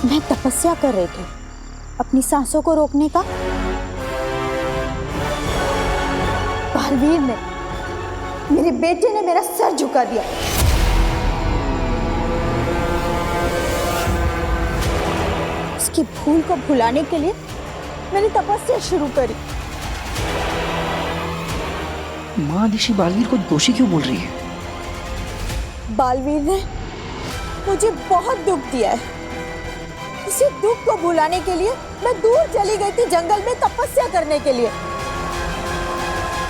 मैं तपस्या कर रही थी अपनी सांसों को रोकने का। बालवीर ने, मेरे बेटे ने मेरा सर झुका दिया। उसकी भूल को भुलाने के लिए मैंने तपस्या शुरू करी। माँ आदिशि बालवीर को दोषी क्यों बोल रही है? बालवीर ने मुझे बहुत दुख दिया है। इसी दुख को भुलाने के लिए मैं दूर चली गई थी जंगल में तपस्या करने के लिए,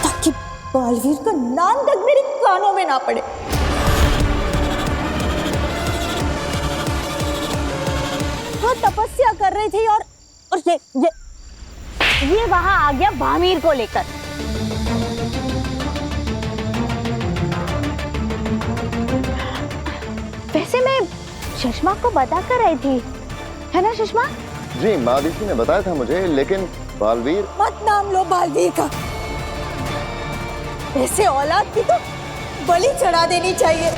ताकि बालवीर का नाम तक मेरे कानों में ना पड़े। वो तपस्या कर रही थी और ये वहां आ गया भामीर को लेकर। वैसे मैं सुषमा को बता कर आई थी, है ना सुषमा? जी, माँ आदिशि ने बताया था मुझे, लेकिन बालवीर। मत नाम लो बालवीर का। ऐसे औलाद की तो बलि चढ़ा देनी चाहिए।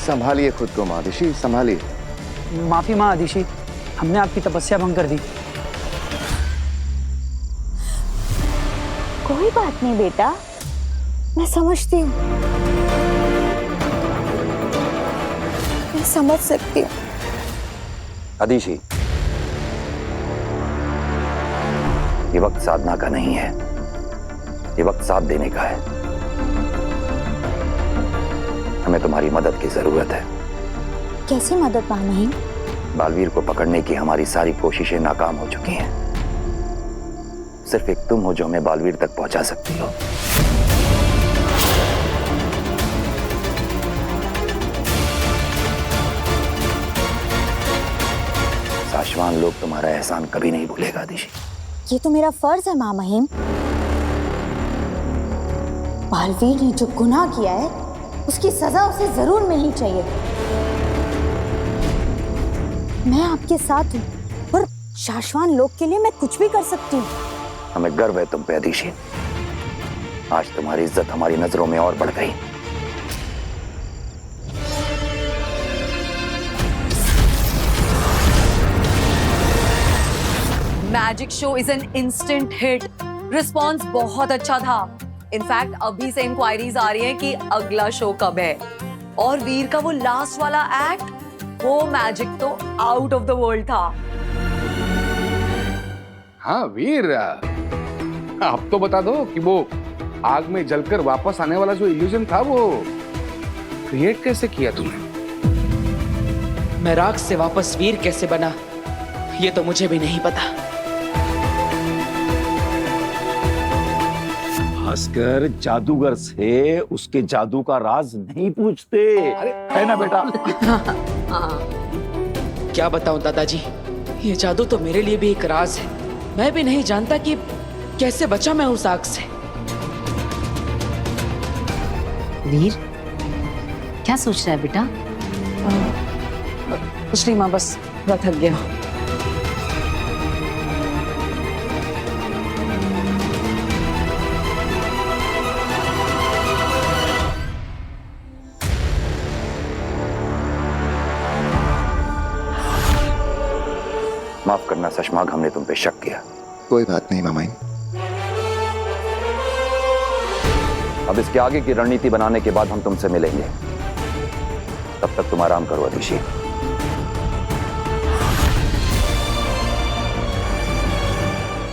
संभालिए खुद को माँ आदिशि, संभालिए। माफी माँ आदिशि, हमने आपकी तपस्या भंग कर दी। कोई बात नहीं बेटा, मैं समझती हूँ, मैं समझ सकती हूँ। आदिशि, ये वक्त साधना का नहीं है, ये वक्त साथ देने का है। हमें तुम्हारी मदद की जरूरत है। कैसी मदद माँ? बालवीर को पकड़ने की हमारी सारी कोशिशें नाकाम हो चुकी हैं। सिर्फ एक तुम हो जो हमें बालवीर तक पहुंचा सकती हो। साशवान लोग तुम्हारा एहसान कभी नहीं भूलेगा आदिशि। ये तो मेरा फर्ज है माँ महिम। बालवीर ने जो गुनाह किया है उसकी सजा उसे जरूर मिलनी चाहिए। मैं आपके साथ हूँ और शाश्वान लोग के लिए मैं कुछ भी कर सकती हूँ। हमें गर्व है तुम पे आदिशि। आज तुम्हारी इज्जत हमारी नजरों में और बढ़ गई। Magic show is an instant hit. Response बहुत अच्छा था। इनफैक्ट अभी से इंक्वायरीज आ रही हैं कि अगला शो कब है। और वीर का वो लास्ट वाला एक्ट, वो मैजिक तो आउट ऑफ द वर्ल्ड था। हाँ वीर, आप तो बता दो कि वो आग में जलकर वापस आने वाला जो इल्यूजन था वो क्रिएट कैसे किया तुमने? मैं राख से वापस वीर कैसे बना, ये तो मुझे भी नहीं पता। भास्कर जादूगर से उसके जादू का राज नहीं पूछते, है ना बेटा? क्या बताऊं दादाजी, ये जादू तो मेरे लिए भी एक राज है। मैं भी नहीं जानता कि कैसे बचा मैं उस आग से। वीर, क्या सोच रहा है बेटा? कुछ नहीं माँ, बस मैं थक गया। माफ करना सशमाग, हमने तुम पे शक किया। कोई बात नहीं मामाई। अब इसके आगे की रणनीति बनाने के बाद हम तुमसे मिलेंगे। तब तक तुम आराम करो आदिशि।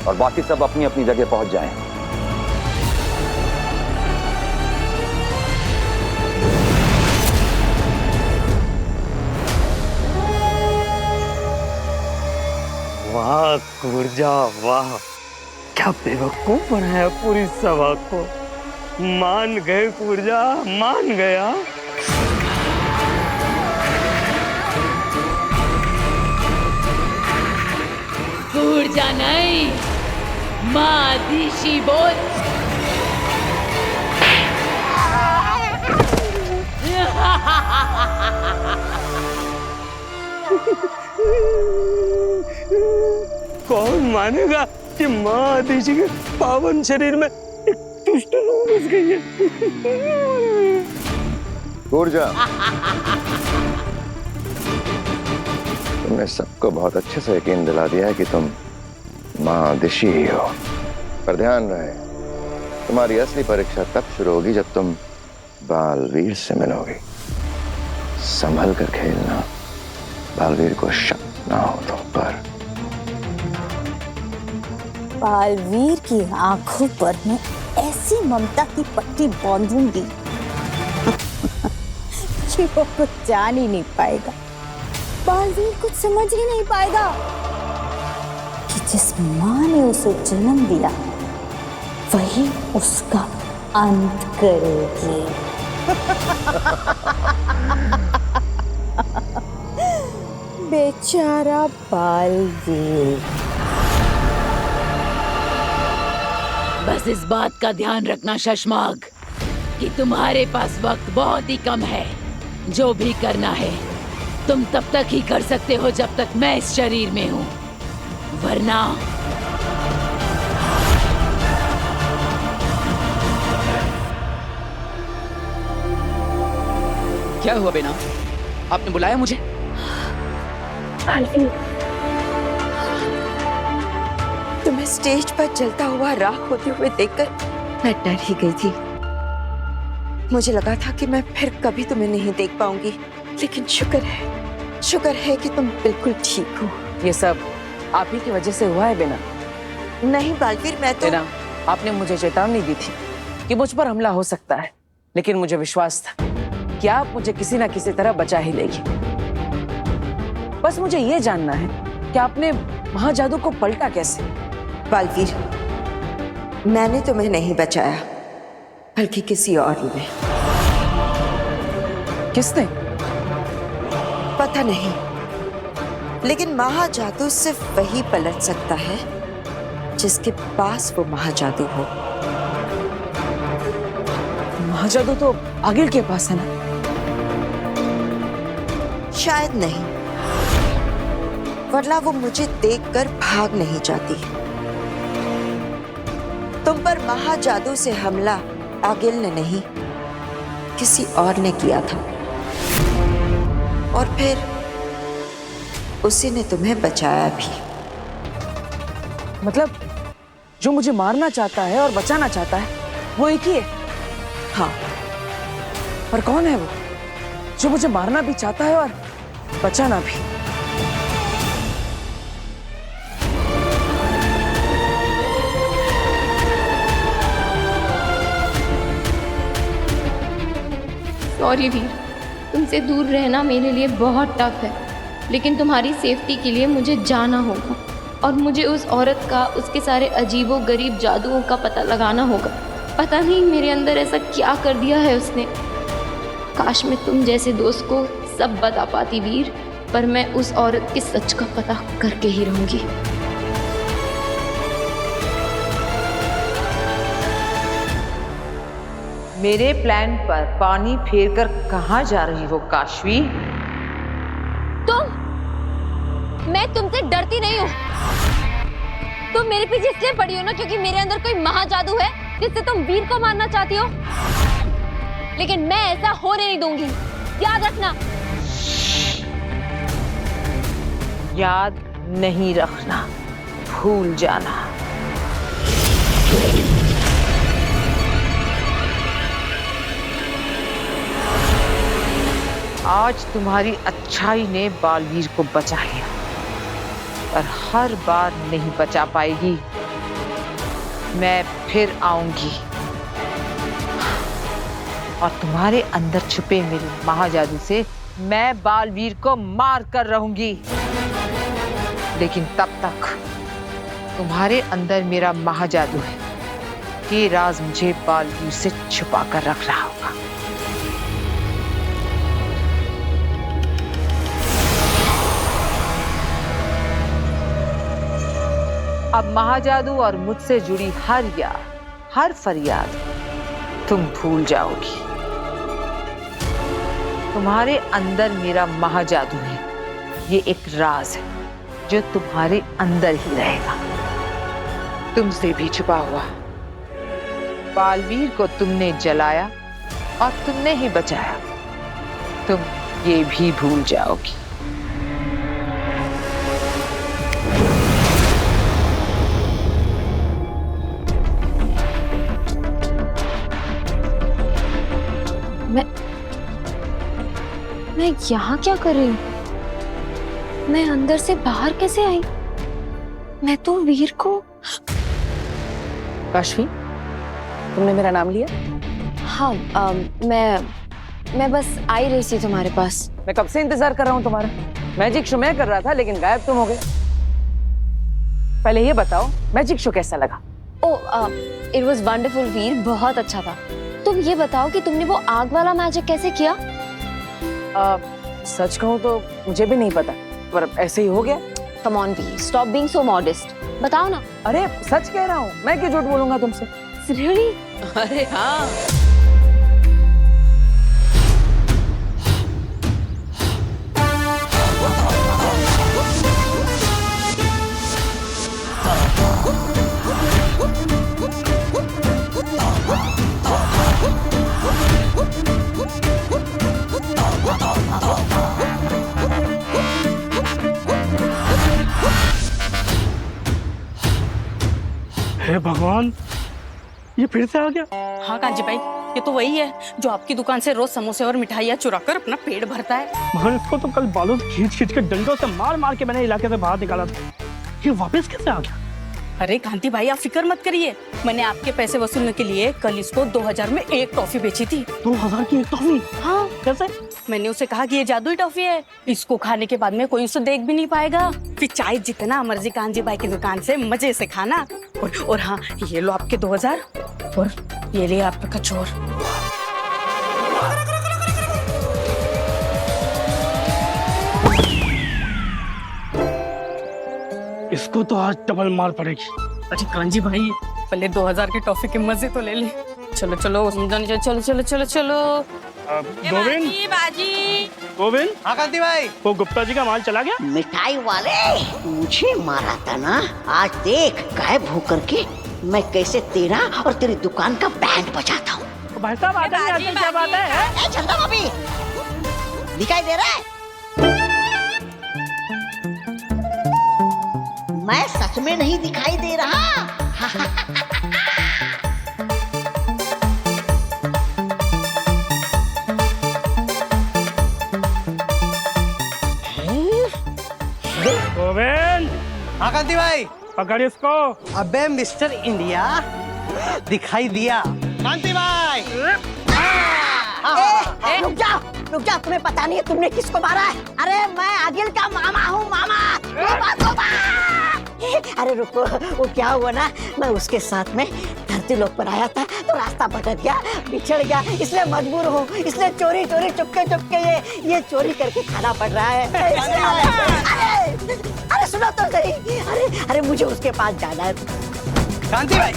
और बाकी सब अपनी अपनी जगह पहुंच जाएं। वाह कुर्जा, वाह क्या बेवकूफ बनाया पूरी सभा को। मान गए कुर्जा, मान गया। कुर्जा नहीं, माँ आदिशि बोल। कौन मानेगा कि माँ आदिशि के पावन शरीर में एक दुष्ट रूह घुस गई है। दूर जा। तुमने सबको बहुत अच्छे से यकीन दिला दिया है कि तुम महादिशी ही हो, पर ध्यान रहे तुम्हारी असली परीक्षा तब शुरू होगी जब तुम बालवीर से मिलोगी। संभल कर खेलना, बालवीर को शक ना हो तुम पर। बालवीर की आंखों पर मैं ऐसी ममता की पट्टी बांधूंगी कि वो कुछ जान ही नहीं पाएगा, बालवीर कुछ समझ ही नहीं पाएगा कि जिस माँ ने उसे जन्म दिया वही उसका अंत करेगी। बेचारा बालवीर। बस इस बात का ध्यान रखना शशमाग कि तुम्हारे पास वक्त बहुत ही कम है। जो भी करना है तुम तब तक ही कर सकते हो जब तक मैं इस शरीर में हूँ, वरना क्या हुआ बेना? आपने बुलाया मुझे? तुम्हें स्टेज पर जलता हुआ राख होते हुए देखकर मैं डर ही गई थी। मुझे लगा था कि मैं फिर कभी तुम्हें नहीं देख पाऊंगी, लेकिन शुक्र है कि तुम बिल्कुल ठीक हो। ये सब आप ही की वजह से हुआ है बेना। नहीं बालवीर, मैं तो बेना, आपने मुझे चेतावनी दी थी कि मुझ पर हमला हो सकता है, लेकिन मुझे विश्वास था कि आप मुझे किसी ना किसी तरह बचा ही लेगी। बस मुझे ये जानना है कि आपने महाजादू को पलटा कैसे? बालवीर, मैंने तुम्हें नहीं बचाया, बल्कि किसी और ने। किसने? पता नहीं, लेकिन महाजादू सिर्फ वही पलट सकता है जिसके पास वो महाजादू हो। महाजादू तो आगिल के पास है ना? शायद नहीं, वरना वो मुझे देखकर भाग नहीं जाती। तुम पर महाजादू से हमला आगिल ने नहीं, किसी और ने किया था, और फिर उसी ने तुम्हें बचाया भी। मतलब जो मुझे मारना चाहता है और बचाना चाहता है वो एक ही है? हाँ। पर कौन है वो जो मुझे मारना भी चाहता है और बचाना भी? सॉरी वीर, तुमसे दूर रहना मेरे लिए बहुत टफ है, लेकिन तुम्हारी सेफ्टी के लिए मुझे जाना होगा और मुझे उस औरत का, उसके सारे अजीबो गरीब जादुओं का पता लगाना होगा। पता नहीं मेरे अंदर ऐसा क्या कर दिया है उसने। काश मैं तुम जैसे दोस्त को सब बता पाती वीर, पर मैं उस औरत के सच का पता करके ही रहूंगी। मेरे प्लान पर पानी फेरकर कहाँ जा रही हो काशवी? मैं तुमसे डरती नहीं हूँ। तुम मेरे पीछे इसलिए पड़ी हो ना क्योंकि मेरे अंदर कोई महाजादू है जिससे तुम वीर को मारना चाहती हो, लेकिन मैं ऐसा होने नहीं दूंगी, याद रखना। याद नहीं रखना, भूल जाना। आज तुम्हारी अच्छाई ने बालवीर को बचा लिया, पर हर बार नहीं बचा पाएगी। मैं फिर आऊंगी और तुम्हारे अंदर छुपे मेरे महाजादू से मैं बालवीर को मार कर रहूंगी। लेकिन तब तक तुम्हारे अंदर मेरा महाजादू है, ये राज मुझे बालवीर से छुपा कर रखना होगा। अब महाजादू और मुझसे जुड़ी हर याद, हर फरियाद तुम भूल जाओगी। तुम्हारे अंदर मेरा महाजादू है, ये एक राज है जो तुम्हारे अंदर ही रहेगा। तुमसे भी छुपा हुआ बालवीर को तुमने जलाया और तुमने ही बचाया, तुम ये भी भूल जाओगी। मैं यहाँ क्या कर रही हूँ? मैं अंदर से बाहर कैसे आई? मैं तो वीर को। काशवी, तुमने मेरा नाम लिया? हाँ, मैं बस आई रही थी तुम्हारे पास। मैं कब से इंतजार कर रहा हूँ तुम्हारा। मैजिक शो मैं कर रहा था लेकिन गायब तुम हो गए। पहले ये बताओ मैजिक शो कैसा लगा? इट वाज वंडरफुल वीर, बहुत अच्छा था। तुम ये बताओ कि तुमने वो आग वाला मैजिक कैसे किया? सच कहूँ तो मुझे भी नहीं पता, पर ऐसे ही हो गया। Come on Veer, stop being so modest. बताओ ना। अरे सच कह रहा हूँ, मैं क्यों झूठ बोलूंगा तुमसे। Really? अरे हाँ। हे भगवान, ये फिर से आ गया। हाँ कांजी भाई, ये तो वही है जो आपकी दुकान से रोज समोसे और मिठाइयाँ चुरा कर अपना पेट भरता है। मगर इसको तो कल बालों से खींच के डंडों से मार मार के मैंने इलाके से बाहर निकाला था। ये वापस कैसे आ गया? अरे कांति भाई, आप फिक्र मत करिए, मैंने आपके पैसे वसूलने के लिए कल इसको 2000 में एक टॉफी बेची थी। 2000 की एक टॉफी? हाँ। कैसे? मैंने उसे कहा कि ये जादुई टॉफी है, इसको खाने के बाद में कोई उसे देख भी नहीं पाएगा। फिर चाहे जितना मर्जी कांजी भाई की दुकान से मजे से खाना। और हाँ, ये लो आपके 2000 और ये लिए आपका कचौर। इसको तो आज डबल मार पड़ेगी। अरे कांजी भाई, पहले 2000 के टॉफी के मजे तो ले ले। चलो चलो चलो चलो चलो चलो। गोविंद, गोविंद। हाँ कांति भाई। वो गुप्ता जी का माल चला गया? मिठाई वाले मुझे मारा था ना, आज देख गायब होकर के मैं कैसे तेरा और तेरी दुकान का बैंड बजाता हूँ। भाई साहब आते क्या बात है? चंदा भाभी, दिखाई दे रहा है? मैं सच में नहीं दिखाई दे रहा। गोविंद। हाँ कांति भाई। पकड़ इसको। अबे मिस्टर इंडिया, दिखाई दिया। कांति भाई। रुक जा, तुम्हें पता नहीं है तुमने किसको मारा है? अरे मैं आदिल का मामा हूँ, मामा। अरे रुको, वो क्या हुआ ना, मैं उसके साथ में धरती लोक पर आया था तो रास्ता भटक गया, बिछड़ गया, इसलिए मजबूर हूँ, इसलिए चोरी चोरी चुपके ये चोरी करके खाना पड़ रहा है। अरे सुनो तो सही, अरे मुझे उसके पास जाना है। कांति भाई।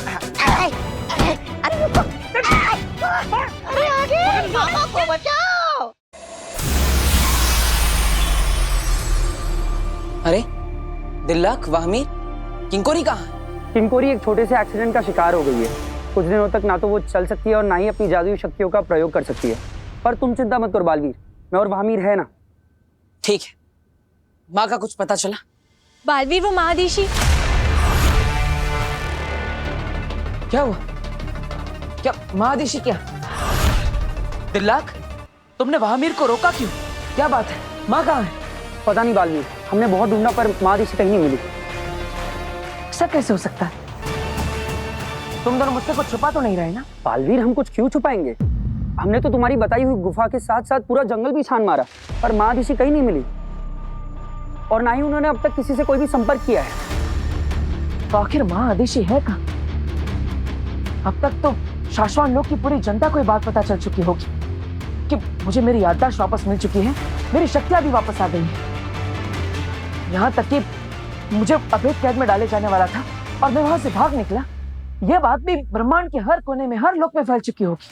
अरे रुको, अरे आगे, मामा को बचाओ। अरे दिल्लक, वाहमी, किंकोरी कहाँ है? किंकोरी एक छोटे से एक्सीडेंट का शिकार हो गई है। कुछ दिनों तक ना तो वो चल सकती है और ना ही अपनी जादुई शक्तियों का प्रयोग कर सकती है। पर तुम चिंता मत करो बालवीर, मैं और वाहमीर है ना। ठीक है। माँ का कुछ पता चला? बालवीर, वो महादेशी। क्या हुआ? क्या महादेशी? क्या दिल्लक, तुमने वाहमीर को रोका क्यों? क्या बात है? माँ कहाँ है? पता नहीं बालवीर, हमने बहुत ढूंढा पर महादेशी कहीं नहीं मिली। ऐसा कैसे हो सकता है? तुम दोनों मुझसे कुछ छुपा तो नहीं रहे ना? बालवीर, हम कुछ क्यों छुपाएंगे? हमने तो तुम्हारी बताई हुई गुफा के साथ साथ पूरा जंगल भी छान मारा, पर महादेशी कहीं नहीं मिली और ना ही उन्होंने अब तक किसी से कोई भी संपर्क किया है। तो आखिर महादेशी है कहाँ? अब तक तो शाश्वान लोक की पूरी जनता को ये बात पता चल चुकी होगी कि मुझे मेरी याददाश्त वापस मिल चुकी है, मेरी शक्तियां भी वापस आ गई हैं। यहाँ तक कि मुझे अवैध कैद में डाले जाने वाला था और मैं वहां से भाग निकला। यह बात भी ब्रह्मांड के हर कोने में, हर लोक में फैल चुकी होगी।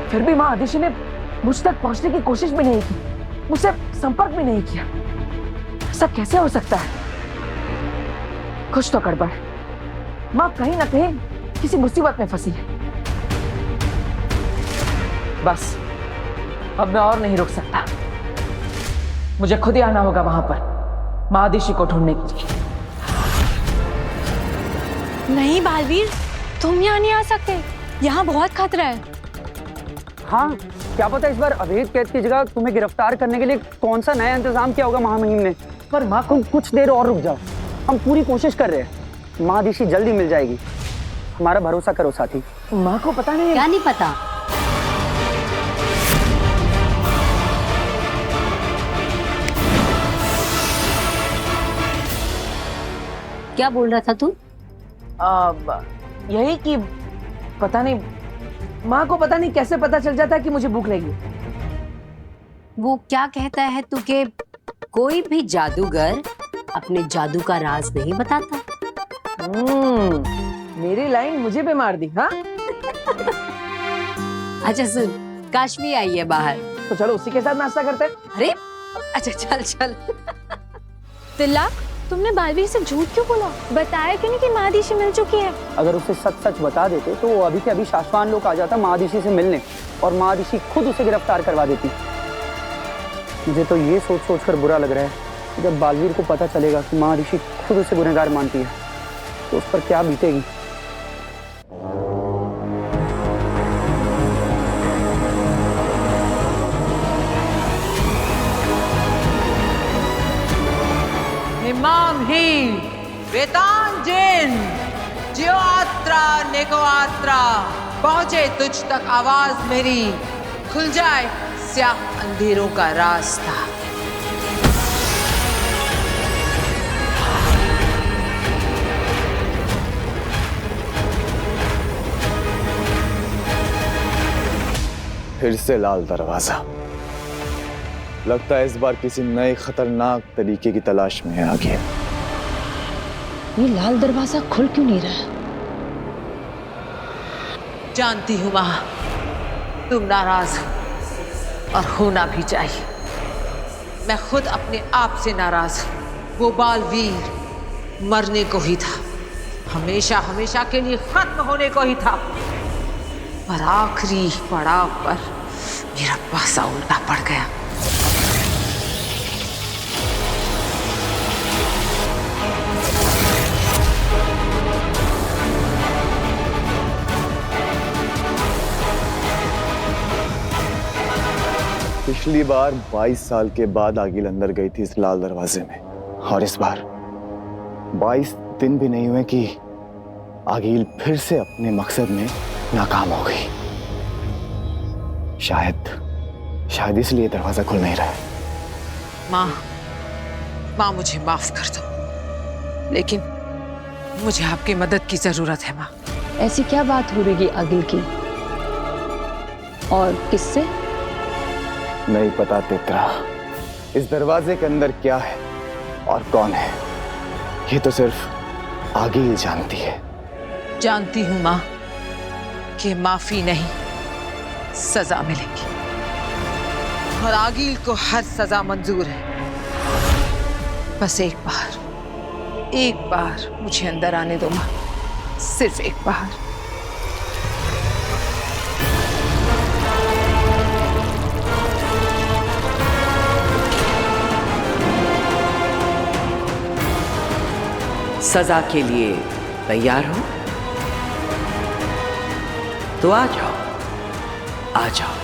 फिर भी माँ आदिशि ने मुझ तक पहुंचने की कोशिश भी नहीं की, मुझसे संपर्क भी नहीं किया। ऐसा कैसे हो सकता है? कुछ तो गड़बड़ है। माँ कहीं ना कहीं किसी मुसीबत में फंसी है। बस अब मैं और नहीं रुक सकता। मुझे खुद ही आना होगा वहां पर महादिशी को ढूंढने के लिए। नहीं बालवीर, तुम यहाँ नहीं आ सकते, यहाँ बहुत खतरा है। हाँ, क्या पता इस बार अवैध कैद की जगह तुम्हें गिरफ्तार करने के लिए कौन सा नया इंतजाम किया होगा महामहिम ने। पर माँ को कुछ देर और रुक जाओ, हम पूरी कोशिश कर रहे हैं। महादिशी जल्दी मिल जाएगी, हमारा भरोसा करो साथी। माँ को पता नहीं है। क्या नहीं पता? क्या बोल रहा था तू? यही कि पता नहीं, माँ को पता नहीं कैसे पता चल जाता है कि मुझे भूख लगी। वो क्या कहता है तू के कोई भी जादूगर अपने जादू का राज नहीं बताता। मेरी लाइन मुझे भी मार दी। हाँ अच्छा सुन, काश्मी आई है बाहर, तो चलो उसी के साथ नाश्ता करते हैं। अरे अच्छा चल चल। तिलक, तुमने बालवीर से झूठ क्यों बोला? बताया क्यों नहीं कि महादिशी मिल चुकी है? अगर उसे सच सच बता देते तो वो अभी के अभी शाश्वान लोग आ जाता महादिशी से मिलने और महादिशी खुद उसे गिरफ्तार करवा देती। मुझे तो ये सोच सोच कर बुरा लग रहा है कि जब बालवीर को पता चलेगा कि महादिशी खुद उसे गुनहगार मानती है तो उस पर क्या बीतेगी। इमाम ही वेतांजन जियोआत्रा नेकोआत्रा पहुंचे तुझ तक आवाज मेरी, खुल जाए स्याह अंधेरों का रास्ता। फिर से लाल दरवाजा। लगता है इस बार किसी नए खतरनाक तरीके की तलाश में आ गया। ये लाल दरवाजा खुल क्यों नहीं रहा? जानती हूँ माँ, तुम नाराज हो और होना भी चाहिए। मैं खुद अपने आप से नाराज हूँ। वो बालवीर मरने को ही था, हमेशा हमेशा के लिए खत्म होने को ही था, पर आखिरी पड़ाव पर मेरा पासा उल्टा पड़ गया। पिछली बार 22 साल के बाद आगिल अंदर गई थी इस लाल दरवाजे में, और इस बार 22 दिन भी नहीं हुए कि आगिल फिर से अपने मकसद में नाकाम हो गई। शायद इसलिए दरवाजा खुल नहीं रहा है। माँ मुझे माफ कर दो, लेकिन मुझे आपकी मदद की जरूरत है माँ। ऐसी क्या बात हो रही आगिल की, और किससे? नहीं पता तेतरा, इस दरवाजे के अंदर क्या है और कौन है, ये तो सिर्फ आगिल जानती है। जानती हूँ माँ कि माफी नहीं, सजा मिलेगी, और आगिल को हर सजा मंजूर है। बस एक बार मुझे अंदर आने दो माँ, सिर्फ एक बार। सजा के लिए तैयार हो तो आ जाओ, आ जाओ।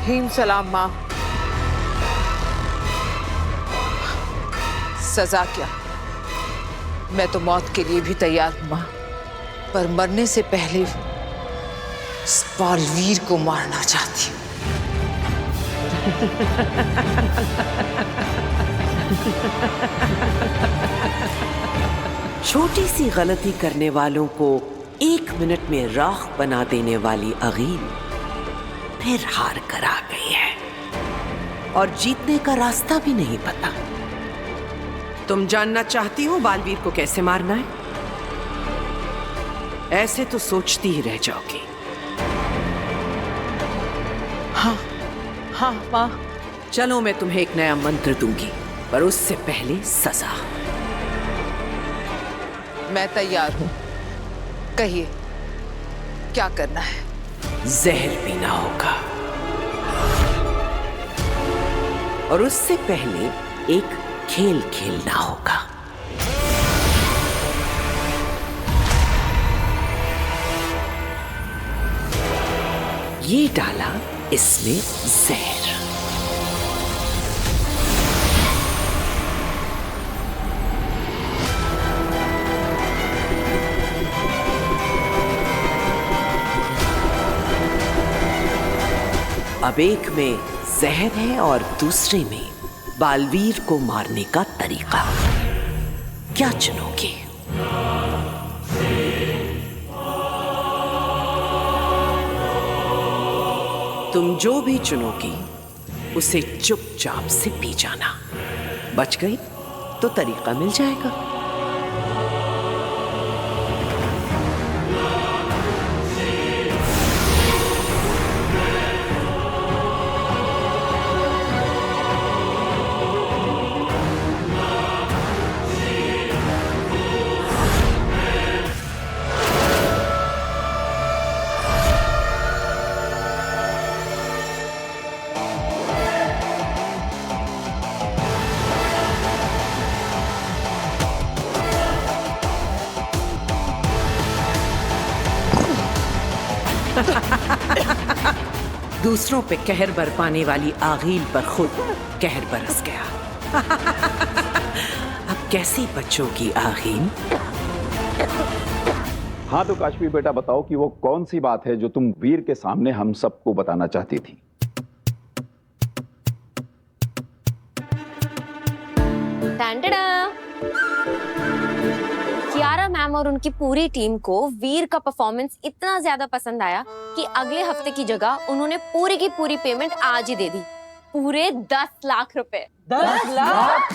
हीम सलाम माँ। सजा क्या, मैं तो मौत के लिए भी तैयार हूं माँ, पर मरने से पहले इस बालवीर को मारना चाहती हूँ। छोटी सी गलती करने वालों को 1 मिनट में राख बना देने वाली आगिल फिर हार कर आ गई है, और जीतने का रास्ता भी नहीं पता। तुम जानना चाहती हो बालवीर को कैसे मारना है? ऐसे तो सोचती ही रह जाओगी। हाँ हाँ माँ। चलो मैं तुम्हें एक नया मंत्र दूंगी, पर उससे पहले सजा। मैं तैयार हूँ, कहिए क्या करना है? जहर पीना होगा, और उससे पहले एक खेल खेलना होगा। ये डाला इसमें जहर। अब एक में जहर है और दूसरे में बालवीर को मारने का तरीका। क्या चुनोगे? तुम जो भी चुनोगी उसे चुपचाप से पी जाना। बच गई तो तरीका मिल जाएगा। दूसरों पे कहर बरपाने वाली आगील पर खुद कहर बरस गया। अब कैसे बचोगी आगील? हाँ तो काश्मीर बेटा बताओ कि वो कौन सी बात है जो तुम वीर के सामने हम सबको बताना चाहती थी? कियारा मैम और उनकी पूरी टीम को वीर का परफॉर्मेंस इतना ज्यादा पसंद आया कि अगले हफ्ते की जगह उन्होंने पूरी की पूरी पेमेंट आज ही दे दी। पूरे 10 लाख रुपए। 10 लाख?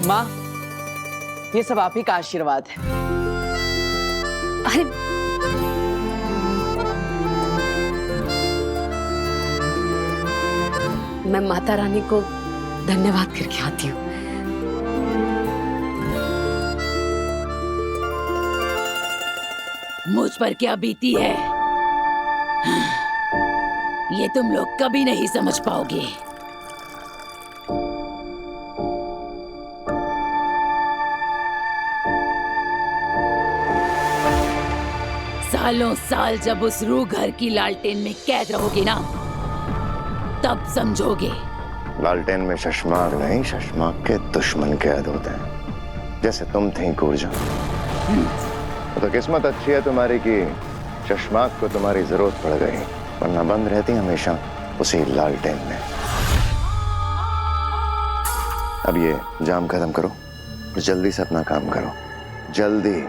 माँ, ये सब आप ही का आशीर्वाद है। अरे मैं माता रानी को धन्यवाद करके आती हूँ। मुझ पर क्या बीती है ये तुम लोग कभी नहीं समझ पाओगे। सालों साल जब उस रूह घर की लालटेन में कैद रहोगे ना, तब समझोगे। लालटेन में शशमाक नहीं, शशमाक के दुश्मन कैद होते हैं, जैसे तुम थी कूरजा। तो किस्मत अच्छी है तुम्हारी कि शशमाक को तुम्हारी जरूरत पड़ गई, वरना बंद रहती हमेशा उसी लालटेन में। अब ये जाम खत्म करो और जल्दी से अपना काम करो, जल्दी,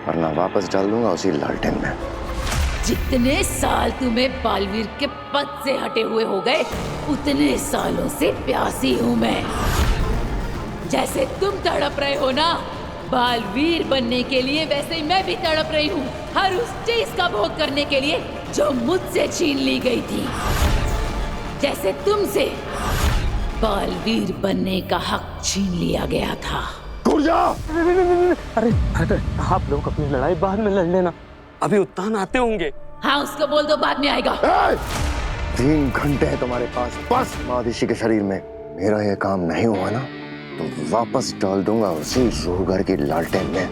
वरना वापस डाल दूंगा उसी लालटेन में। जितने साल तुम्हें बालवीर के पद से हटे हुए हो गए, उतने सालों से प्यासी हूँ मैं। जैसे तुम तड़प रहे हो ना बालवीर बनने के लिए, वैसे ही मैं भी तड़प रही हूँ हर उस चीज का भोग करने के लिए जो मुझसे छीन ली गई थी। जैसे तुमसे बालवीर बनने का हक छीन लिया गया था। अरे आप लोग अपनी लड़ाई बाद में लड़ लेना, अभी उत्तान आते होंगे। हाँ उसको बोल दो बाद में आएगा। 3 घंटे है तुम्हारे पास, बस। महादिशी के शरीर में मेरा ये काम नहीं हुआ ना तो वापस डाल दूंगा उसी रूहगर की लालटेन में,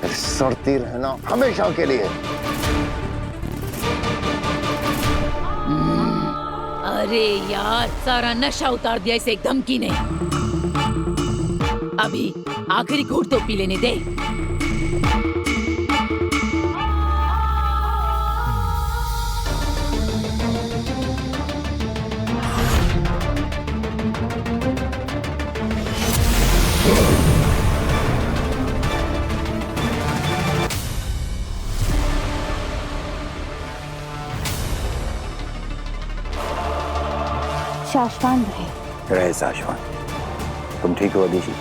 फिर सड़ती रहना हमेशा के लिए। अरे यार, सारा नशा उतार दिया इसे एक धमकी ने। अभी आखिरी घूंट तो पी लेने दे। शाश्वान रहे साशवान। तुम ठीक हो अदिशी?